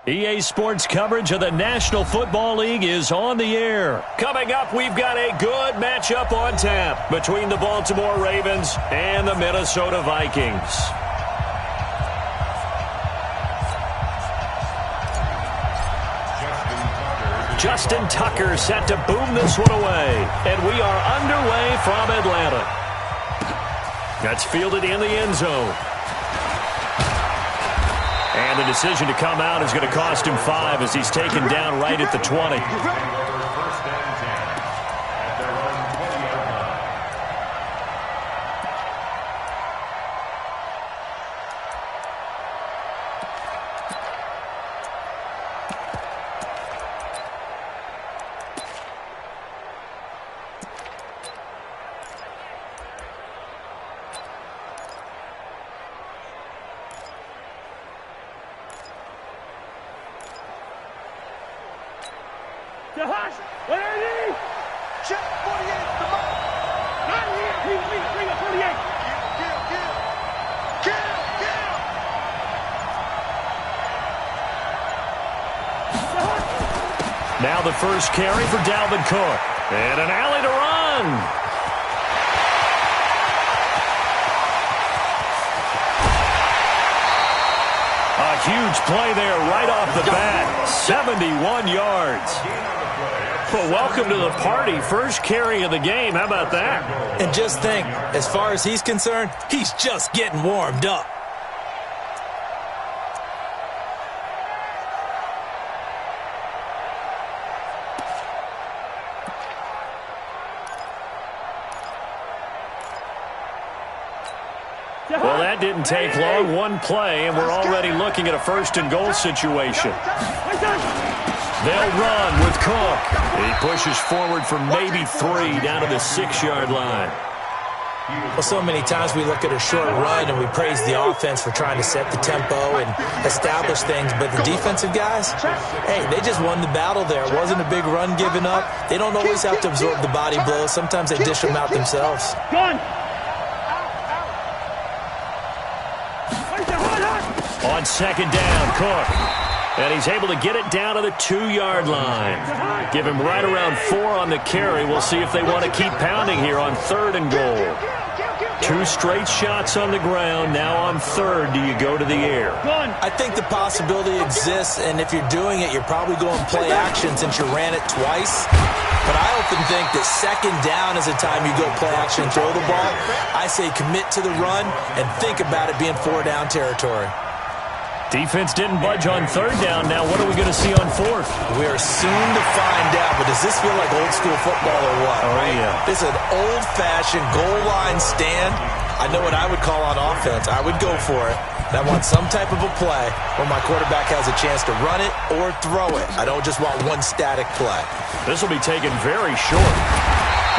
EA Sports coverage of the National Football League is on the air. Coming up, we've got a good matchup on tap between the Baltimore Ravens and the Minnesota Vikings. Justin Tucker set to boom this one away. And we are underway from Atlanta. That's fielded in the end zone. And the decision to come out is going to cost him 5 as he's taken down right at the 20. Now the first carry for Dalvin Cook. And an alley to run. A huge play there right off the bat. 71 yards. Well, welcome to the party. First carry of the game. How about that? And just think, as far as he's concerned, he's just getting warmed up. Well, that didn't take long. One play, and we're already looking at a first-and-goal situation. They'll run with Cook. He pushes forward for maybe 3 down to the 6-yard line. Well, so many times we look at a short run and we praise the offense for trying to set the tempo and establish things, but the defensive guys, hey, they just won the battle there. It wasn't a big run given up. They don't always have to absorb the body blows. Sometimes they dish them out themselves. On second down, Cook. And he's able to get it down to the 2-yard line. Give him right around 4 on the carry. We'll see if they want to keep pounding here on 3rd and goal. 2 straight shots on the ground. Now on 3rd, do you go to the air? I think the possibility exists, and if you're doing it, you're probably going play action since you ran it twice. But I often think that 2nd down is the time you go play action and throw the ball. I say commit to the run and think about it being 4-down territory. Defense didn't budge on 3rd down. Now what are we going to see on 4th? We are soon to find out, but does this feel like old school football or what? Oh, right? Yeah. This is an old-fashioned goal line stand. I know what I would call on offense. I would go for it. And I want some type of a play where my quarterback has a chance to run it or throw it. I don't just want one static play. This will be taken very short.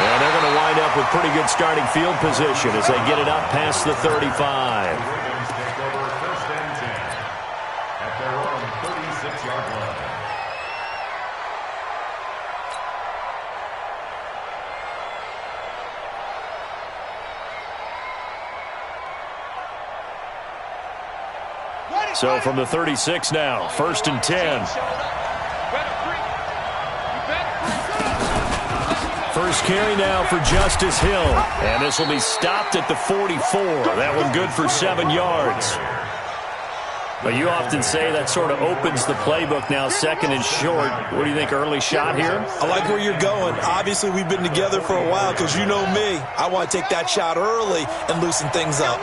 And they're going to wind up with pretty good starting field position as they get it up past the 35. So from the 36 now, 1st and 10. First carry now for Justice Hill. And this will be stopped at the 44. That one good for 7 yards. But you often say that sort of opens the playbook now, 2nd and short. What do you think, early shot here? I like where you're going. Obviously, we've been together for a while because you know me. I want to take that shot early and loosen things up.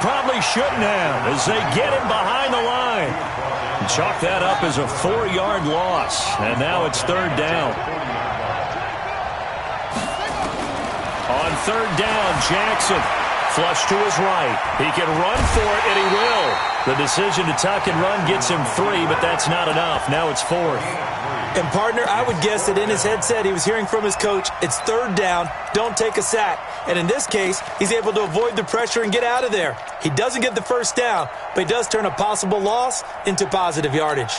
Probably shouldn't have as they get him behind the line. Chalk that up as a 4-yard loss. And now it's 3rd down. On 3rd down, Jackson flush to his right. He can run for it, and he will. The decision to tuck and run gets him 3, but that's not enough. Now it's 4th. And, partner, I would guess that in his headset he was hearing from his coach, it's 3rd down, don't take a sack. And in this case, he's able to avoid the pressure and get out of there. He doesn't get the 1st down, but he does turn a possible loss into positive yardage.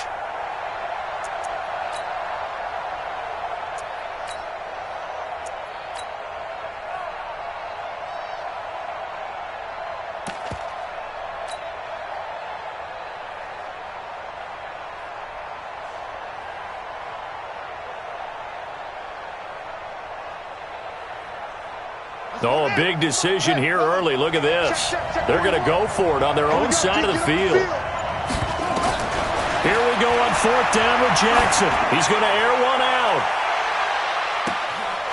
Oh, a big decision here early. Look at this. They're going to go for it on their own side of the field. Here we go on 4th down with Jackson. He's going to air one out.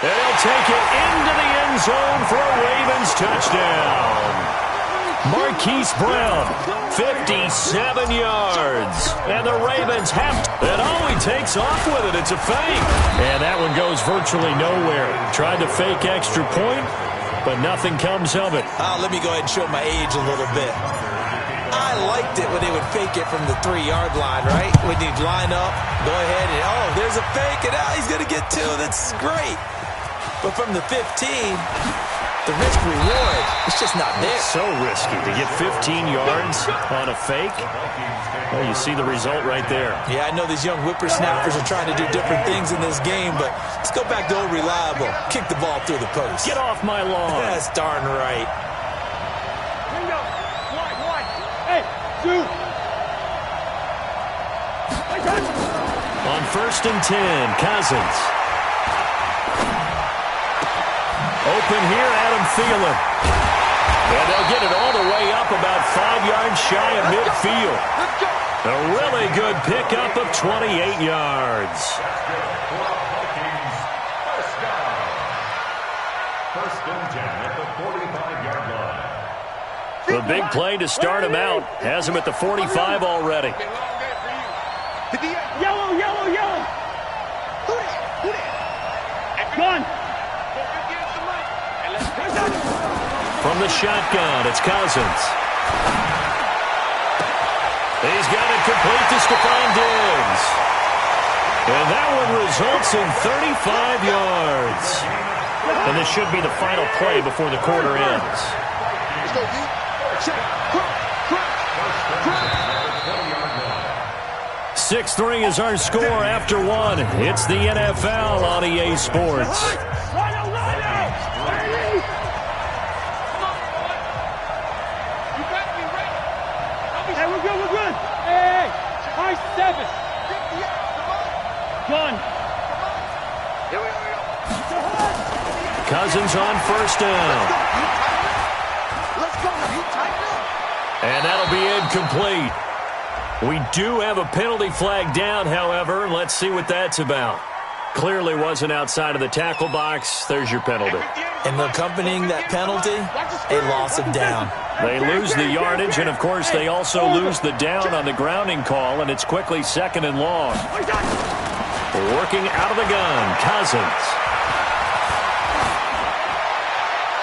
And he'll take it into the end zone for a Ravens touchdown. Marquise Brown, 57 yards. And the Ravens have it. Oh, he takes off with it. It's a fake. And that one goes virtually nowhere. Tried to fake extra point, but nothing comes of it. Let me go ahead and show my age a little bit. I liked it when they would fake it from the 3-yard line, right? When you'd line up, go ahead and, oh, there's a fake, and he's going to get 2. That's great. But from the 15, the risk-reward, it's just not there. It's so risky to get 15 yards on a fake. Well, you see the result right there. Yeah, I know these young whippersnappers are trying to do different things in this game, but let's go back to old reliable. Kick the ball through the post. Get off my lawn. That's darn right. On 1st and 10, Cousins. Open here, Adam Thielen. And they'll get it all the way up about 5 yards shy of midfield. A really good pickup of 28 yards. First and 10 at the 45-yard line. The big play to start him out has him at the 45 already. Yellow, yellow, yellow. Who that? Gun. From the shotgun, it's Cousins. He's got it complete to Stephon Diggs. And that one results in 35 yards. And this should be the final play before the quarter ends. 6-3 is our score after one. It's the NFL on EA Sports. Cousins on 1st down. And that'll be incomplete. We do have a penalty flag down, however. Let's see what that's about. Clearly wasn't outside of the tackle box. There's your penalty. And accompanying that penalty, a loss of down. They lose the yardage, and, of course, they also lose the down on the grounding call, and it's quickly 2nd and long. Working out of the gun, Cousins.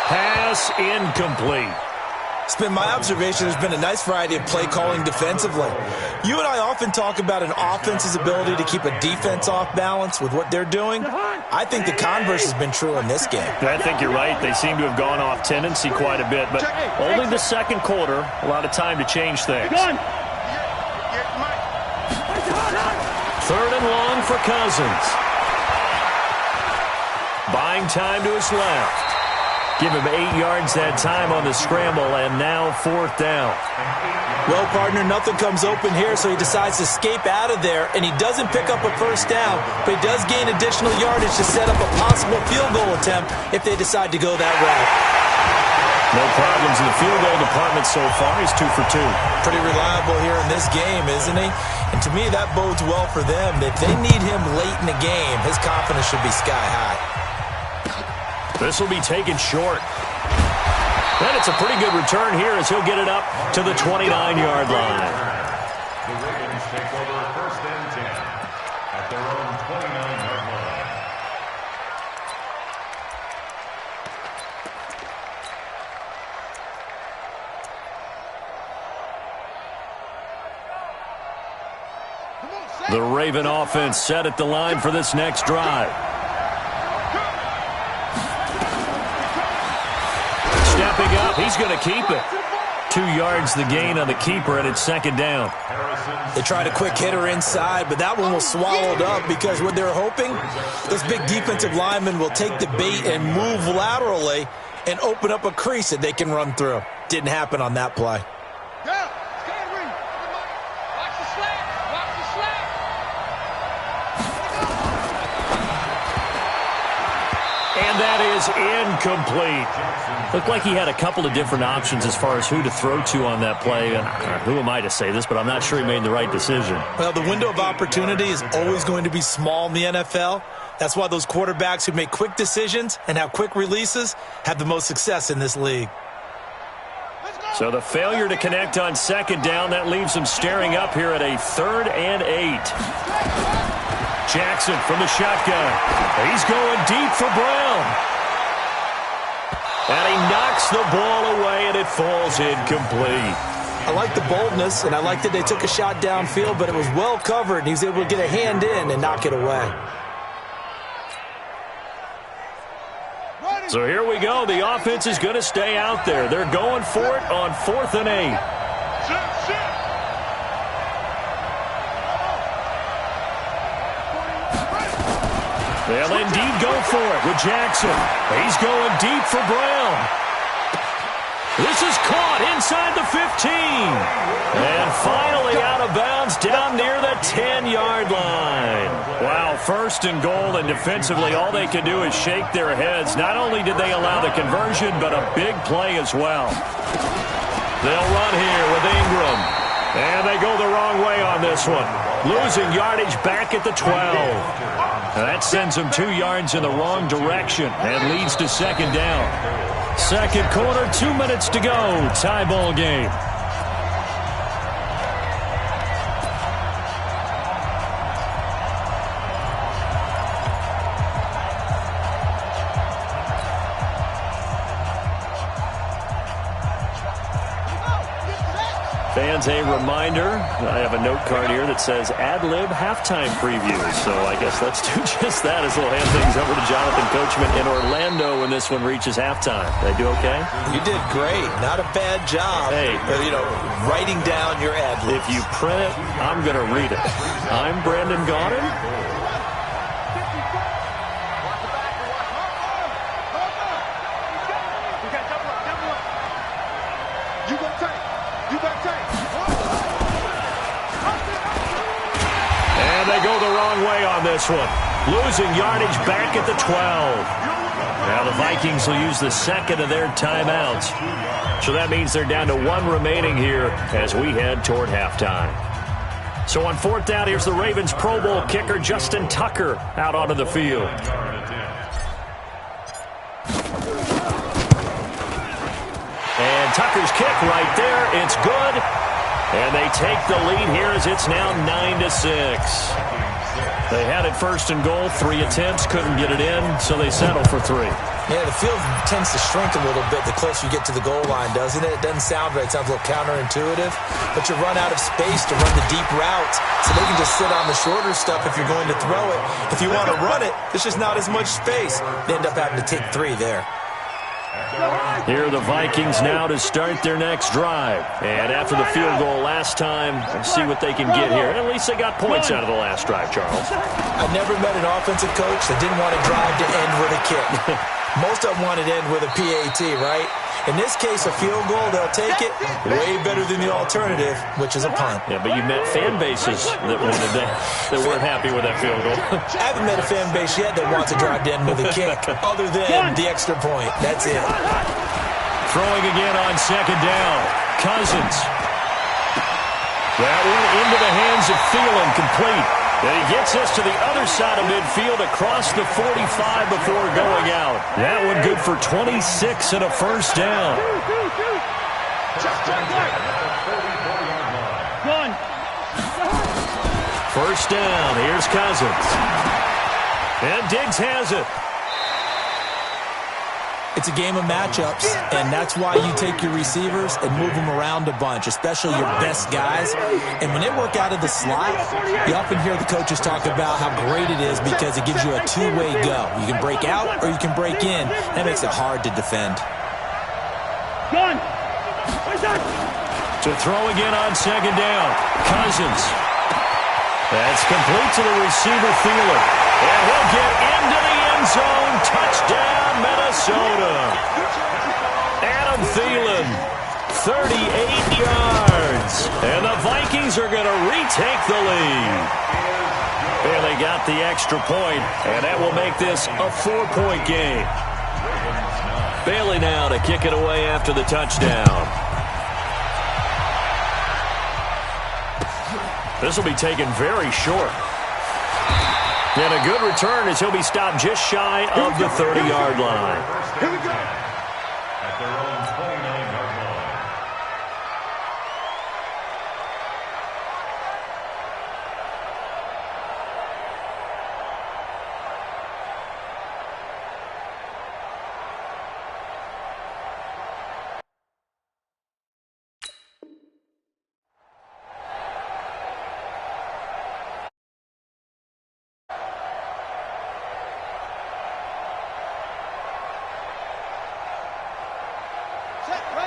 Pass incomplete. It's been my observation there's been a nice variety of play calling defensively. You and I often talk about an offense's ability to keep a defense off balance with what they're doing. I think the converse has been true in this game. I think you're right. They seem to have gone off tendency quite a bit, but only the 2nd quarter, a lot of time to change things. 3rd and long for Cousins. Buying time to his left. Give him 8 yards that time on the scramble, and now 4th down. Well, partner, nothing comes open here, so he decides to escape out of there, and he doesn't pick up a 1st down, but he does gain additional yardage to set up a possible field goal attempt if they decide to go that route. No problems in the field goal department so far. He's 2 for 2. Pretty reliable here in this game, isn't he? And to me, that bodes well for them. If they need him late in the game, his confidence should be sky high. This will be taken short. And it's a pretty good return here as he'll get it up to the 29-yard line. The Ravens take over 1st and 10 at their own 29-yard line. The Raven offense set at the line for this next drive. Stepping up, he's going to keep it. 2 yards the gain on the keeper, and it's 2nd down. They tried a quick hitter inside, but that one was swallowed up because what they're hoping, this big defensive lineman will take the bait and move laterally and open up a crease that they can run through. Didn't happen on that play. And that is incomplete. Looked like he had a couple of different options as far as who to throw to on that play. And who am I to say this, but I'm not sure he made the right decision. Well, the window of opportunity is always going to be small in the NFL. That's why those quarterbacks who make quick decisions and have quick releases have the most success in this league. So the failure to connect on second down, that leaves him staring up here at a 3rd and 8. Jackson from the shotgun. He's going deep for Brown. And he knocks the ball away, and it falls incomplete. I like the boldness, and I like that they took a shot downfield, but it was well covered, and he was able to get a hand in and knock it away. So here we go. The offense is going to stay out there. They're going for it on 4th and 8. They'll indeed go for it with Jackson. He's going deep for Brown. This is caught inside the 15. And finally out of bounds down near the 10-yard line. Wow, 1st and goal, and defensively all they can do is shake their heads. Not only did they allow the conversion, but a big play as well. They'll run here with Ingram. And they go the wrong way on this one. Losing yardage back at the 12. That sends them 2 yards in the wrong direction and leads to 2nd down. Second quarter, 2 minutes to go. Tie ball game. Fans, a reminder, I have a note card here that says ad-lib halftime preview. So I guess let's do just that as we'll hand things over to Jonathan Coachman in Orlando when this one reaches halftime. Did I do okay? You did great. Not a bad job. Hey, writing down your ad-libs. If you print it, I'm going to read it. I'm Brandon Gaudin. This one. Losing yardage back at the 12. Now the Vikings will use the second of their timeouts. So that means they're down to 1 remaining here as we head toward halftime. So on 4th down, here's the Ravens Pro Bowl kicker Justin Tucker out onto the field. And Tucker's kick right there. It's good. And they take the lead here as it's now 9-6. They had it 1st and goal, 3 attempts, couldn't get it in, so they settle for 3. Yeah, the field tends to shrink a little bit the closer you get to the goal line, doesn't it? It doesn't sound right. It sounds a little counterintuitive. But you run out of space to run the deep routes, so they can just sit on the shorter stuff if you're going to throw it. If you want to run it, there's just not as much space. They end up having to take 3 there. Here are the Vikings now to start their next drive. And after the field goal last time, let's see what they can get here. At least they got points out of the last drive, Charles. I've never met an offensive coach that didn't want a drive to end with a kick. Most of them want it to end with a PAT, right? In this case, a field goal, they'll take it. Way better than the alternative, which is a punt. Yeah, but you met fan bases that wanted that weren't happy with that field goal. I haven't met a fan base yet that wants to drive to end with a kick, other than the extra point. That's it. Throwing again on 2nd down. Cousins. That one into the hands of Thielen, complete. And he gets us to the other side of midfield across the 45 before going out. That one good for 26 and a 1st down. First down. Here's Cousins. And Diggs has it. It's a game of matchups, and that's why you take your receivers and move them around a bunch, especially your best guys. And when they work out of the slot, you often hear the coaches talk about how great it is because it gives you a two-way go. You can break out or you can break in. That makes it hard to defend. To throw again on 2nd down. Cousins. That's complete to the receiver, Thielen. And he'll get into the end zone. Touchdown, Minnesota. Adam Thielen, 38 yards. And the Vikings are going to retake the lead. And they got the extra point, and that will make this a 4-point game. Bailey now to kick it away after the touchdown. This will be taken very short. And a good return as he'll be stopped just shy of the 30-yard line. Here we go. At their own 29-yard line.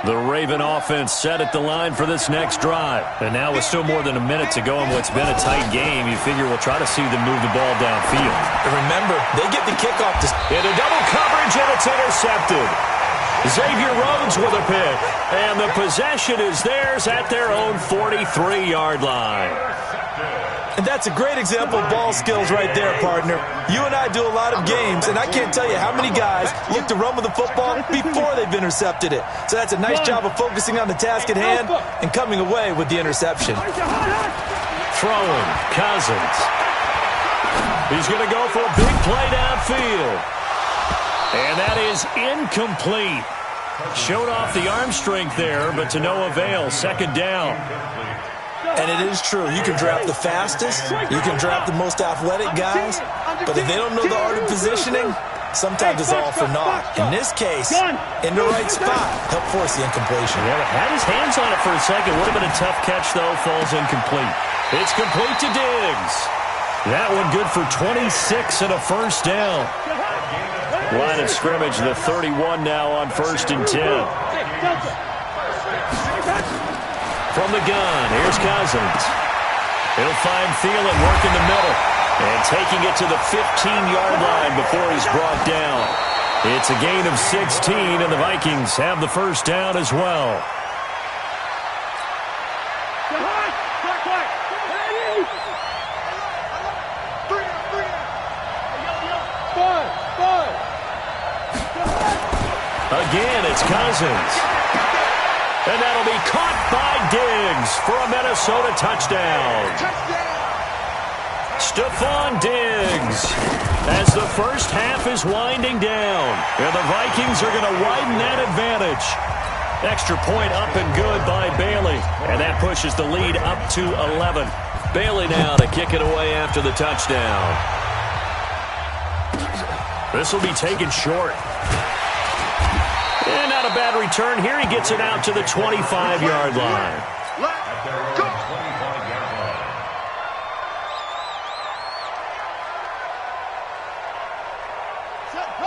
The Raven offense set at the line for this next drive. And now with still more than a minute to go in what's been a tight game, you figure we'll try to see them move the ball downfield. And remember, they get the kickoff into double coverage, and it's intercepted. Xavier Rhodes with a pick. And the possession is theirs at their own 43-yard line. And that's a great example of ball skills right there, partner. You and I do a lot of games, and I can't tell you how many guys look to run with the football before they've intercepted it. So that's a nice job of focusing on the task at hand and coming away with the interception. Throwing, Cousins. He's going to go for a big play downfield. And that is incomplete. Showed off the arm strength there, but to no avail. Second down. And it is true. You can draft the fastest. You can draft the most athletic guys. But if they don't know the art of positioning, sometimes it's all for naught. In this case, in the right spot, help force the incompletion. Yeah, had his hands on it for a second. Would have been a tough catch, though. Falls incomplete. It's complete to Diggs. That one good for 26 and a first down. Line of scrimmage, the 31 now on 1st and 10. From the gun, here's Cousins. He'll find Thielen working the middle. And taking it to the 15-yard line before he's brought down. It's a gain of 16, and the Vikings have the first down as well. Again, it's Cousins. And that'll be caught by Diggs for a Minnesota touchdown. Stephon Diggs as the first half is winding down. And the Vikings are going to widen that advantage. Extra point up and good by Bailey. And that pushes the lead up to 11. Bailey now to kick it away after the touchdown. This will be taken short. And not a bad return here. He gets it out to the 25-yard line.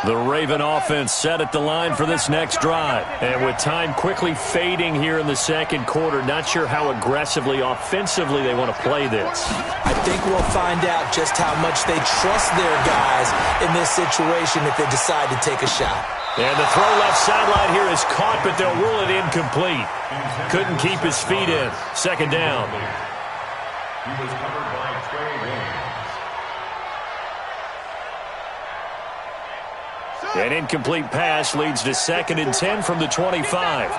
The Raven offense set at the line for this next drive. And with time quickly fading here in the second quarter, not sure how aggressively, offensively they want to play this. I think we'll find out just how much they trust their guys in this situation if they decide to take a shot. And the throw left sideline here is caught, but they'll rule it incomplete. Couldn't keep his feet in. Second down. He was covered by Trey Williams. An incomplete pass leads to 2nd and 10 from the 25.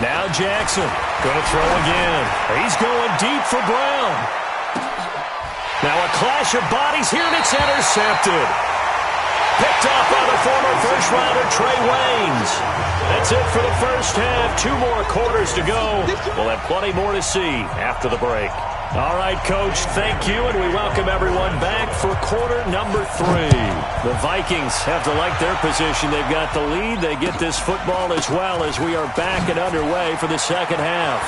Now Jackson going to throw again. He's going deep for Brown. Now a clash of bodies here, and it's intercepted. Picked off by the former first-rounder Trey Waynes. That's it for the first half. 2 more quarters to go. We'll have plenty more to see after the break. All right, Coach, thank you, and we welcome everyone back for quarter number 3. The Vikings have to like their position. They've got the lead. They get this football as well as we are back and underway for the second half.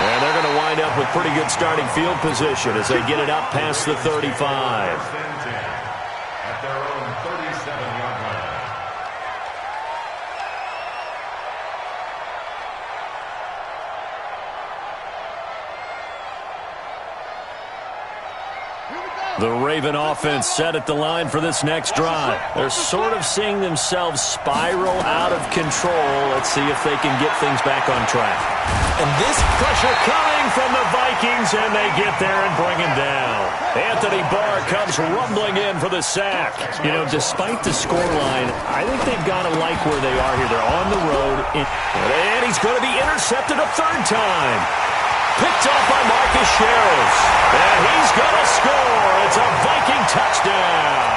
And they're going to wind up with pretty good starting field position as they get it up past the 35. At their own 37-yard line. The Raven offense set at the line for this next drive. They're sort of seeing themselves spiral out of control. Let's see if they can get things back on track. And this pressure coming from the Vikings, and they get there and bring him down. Anthony Barr comes rumbling in for the sack. You know, despite the scoreline, I think they've got to like where they are here. They're on the road. And he's going to be intercepted a third time. Picked off by Marcus Sherrills. And he's going to score. It's a Viking touchdown.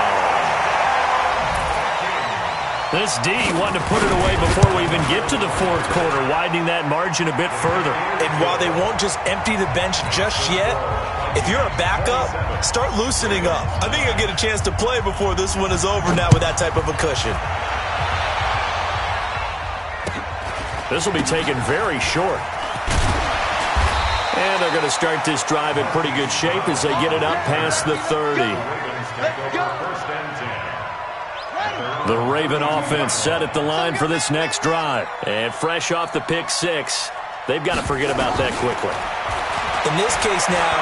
This D wanted to put it away before we even get to the fourth quarter, widening that margin a bit further. And while they won't just empty the bench just yet, if you're a backup, start loosening up. I think you'll get a chance to play before this one is over now with that type of a cushion. This will be taken very short. And they're going to start this drive in pretty good shape as they get it up past the 30. The Raven offense set at the line for this next drive. And fresh off the pick six, they've got to forget about that quickly. In this case now,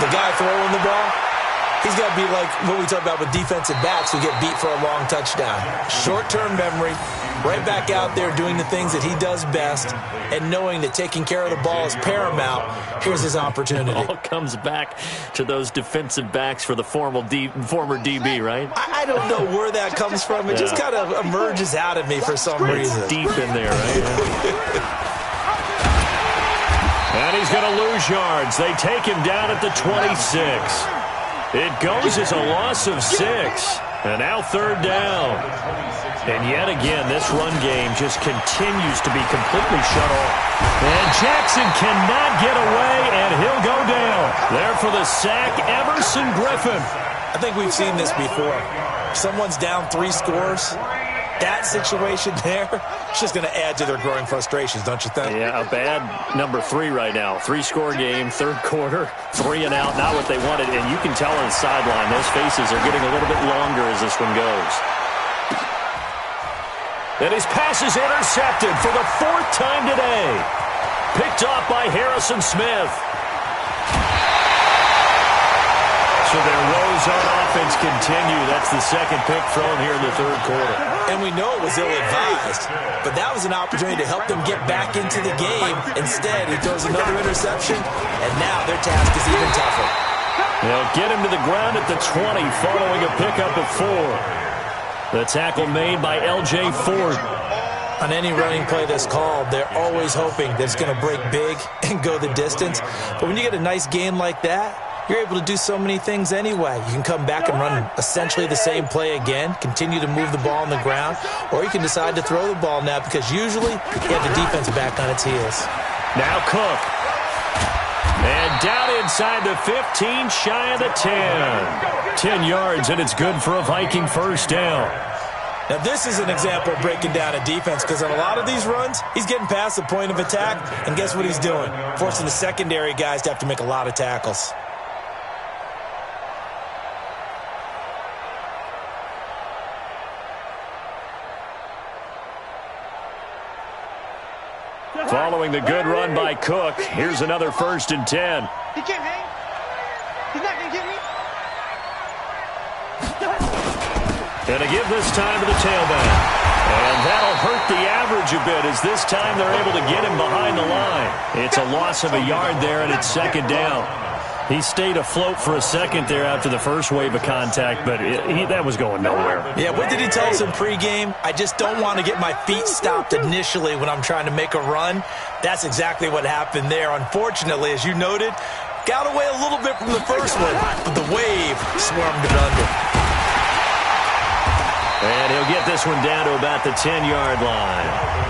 the guy throwing the ball, he's got to be like what we talk about with defensive backs who get beat for a long touchdown. Short-term memory, right back out there doing the things that he does best, and knowing that taking care of the ball is paramount. Here's his opportunity. It all comes back to those defensive backs for the former DB, right? I don't know where that comes from. It just kind of emerges out of me for some reason. It's deep in there, right? And he's going to lose yards. They take him down at the 26. It goes as a loss of 6. And now third down. And yet again, this run game just continues to be completely shut off. And Jackson cannot get away, and he'll go down. There for the sack, Everson Griffin. I think we've seen this before. Someone's down 3 scores. That situation there, it's just going to add to their growing frustrations, don't you think? Yeah, a bad number 3 right now. 3-score game, third quarter, 3 and out, not what they wanted. And you can tell on the sideline, those faces are getting a little bit longer as this one goes. And his pass is intercepted for the 4th time today. Picked off by Harrison Smith. So their woes on offense continue. That's the second pick thrown here in the third quarter. And we know it was ill-advised, but that was an opportunity to help them get back into the game. Instead, he throws another interception, and now their task is even tougher. They'll get him to the ground at the 20 following a pickup of 4. The tackle made by L.J. Ford. On any running play that's called, they're always hoping that it's going to break big and go the distance. But when you get a nice game like that, you're able to do so many things anyway. You can come back and run essentially the same play again, continue to move the ball on the ground, or you can decide to throw the ball now because usually you have the defense back on its heels. Now Cook. And down inside the 15, shy of the 10. 10 yards, and it's good for a Viking first down. Now, this is an example of breaking down a defense because on a lot of these runs, he's getting past the point of attack, and guess what he's doing? Forcing the secondary guys to have to make a lot of tackles. Following the good run by Cook, here's another 1st and 10. He can't hang. He's not going to get me. And a give this time to the tailback. And that'll hurt the average a bit as this time they're able to get him behind the line. It's a loss of a yard there, and it's 2nd down. He stayed afloat for a second there after the first wave of contact, but that was going nowhere. Yeah, what did he tell us in pregame? I just don't want to get my feet stopped initially when I'm trying to make a run. That's exactly what happened there. Unfortunately, as you noted, got away a little bit from the first one, but the wave swarmed it under. And he'll get this one down to about the 10-yard line.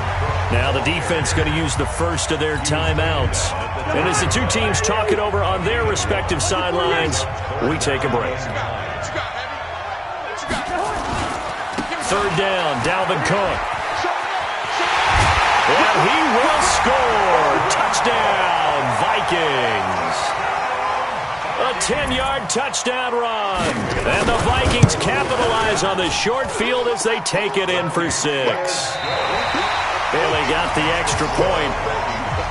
Now the defense going to use the first of their timeouts. And as the two teams talk it over on their respective sidelines, we take a break. 3rd down, Dalvin Cook. And he will score. Touchdown, Vikings. A 10-yard touchdown run. And the Vikings capitalize on the short field as they take it in for 6. Bailey got the extra point.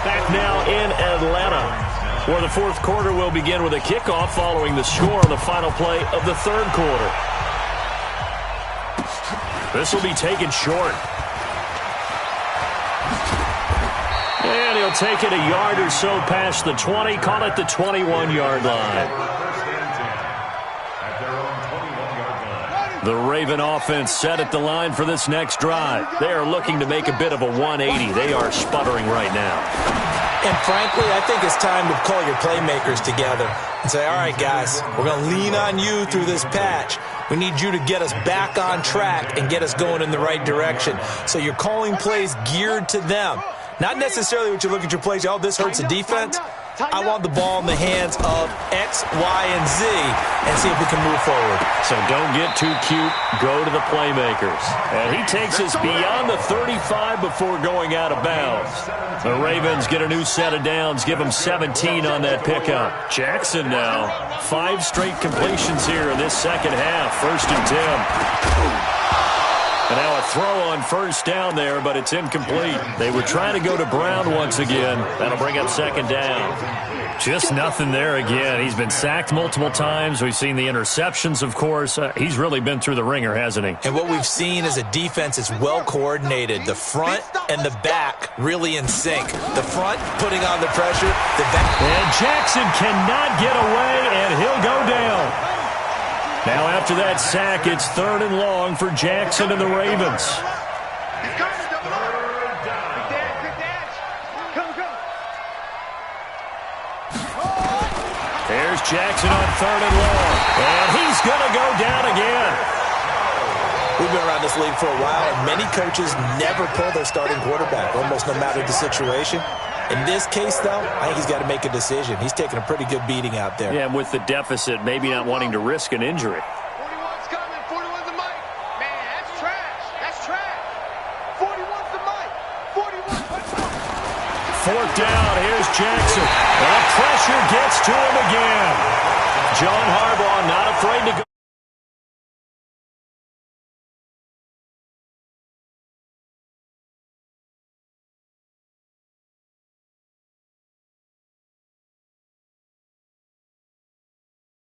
Back now in Atlanta. Well, the fourth quarter will begin with a kickoff following the score on the final play of the third quarter. This will be taken short. And he'll take it a yard or so past the 20, call it the 21-yard line. The Raven offense set at the line for this next drive. They are looking to make a bit of a 180. They are sputtering right now. And frankly, I think it's time to call your playmakers together and say, all right, guys, we're going to lean on you through this patch. We need you to get us back on track and get us going in the right direction. So you're calling plays geared to them. Not necessarily what you look at your plays, oh, this hurts the defense. I want the ball in the hands of X, Y, and Z and see if we can move forward. So don't get too cute. Go to the playmakers. And he takes us beyond the 35 before going out of bounds. The Ravens get a new set of downs, give them 17 on that pickup. Jackson now, 5 straight completions here in this second half. 1st and 10. And now a throw on first down there, but it's incomplete. They were trying to go to Brown once again. That'll bring up 2nd down. Just nothing there again. He's been sacked multiple times. We've seen the interceptions, of course. He's really been through the ringer, hasn't he? And what we've seen is a defense is well coordinated. The front and the back really in sync. The front putting on the pressure. The back. And Jackson cannot get away, and he'll go down. Now after that sack, it's 3rd and long for Jackson and the Ravens. There's Jackson on 3rd and long. And he's going to go down again. We've been around this league for a while, and many coaches never pull their starting quarterback, almost no matter the situation. In this case, though, I think he's got to make a decision. He's taking a pretty good beating out there. Yeah, and with the deficit, maybe not wanting to risk an injury. 41's coming. 41's the mic. Man, that's trash. That's trash. 41's the mic. 41's 4th down. Here's Jackson. And the pressure gets to him again. John Harbaugh not afraid to go.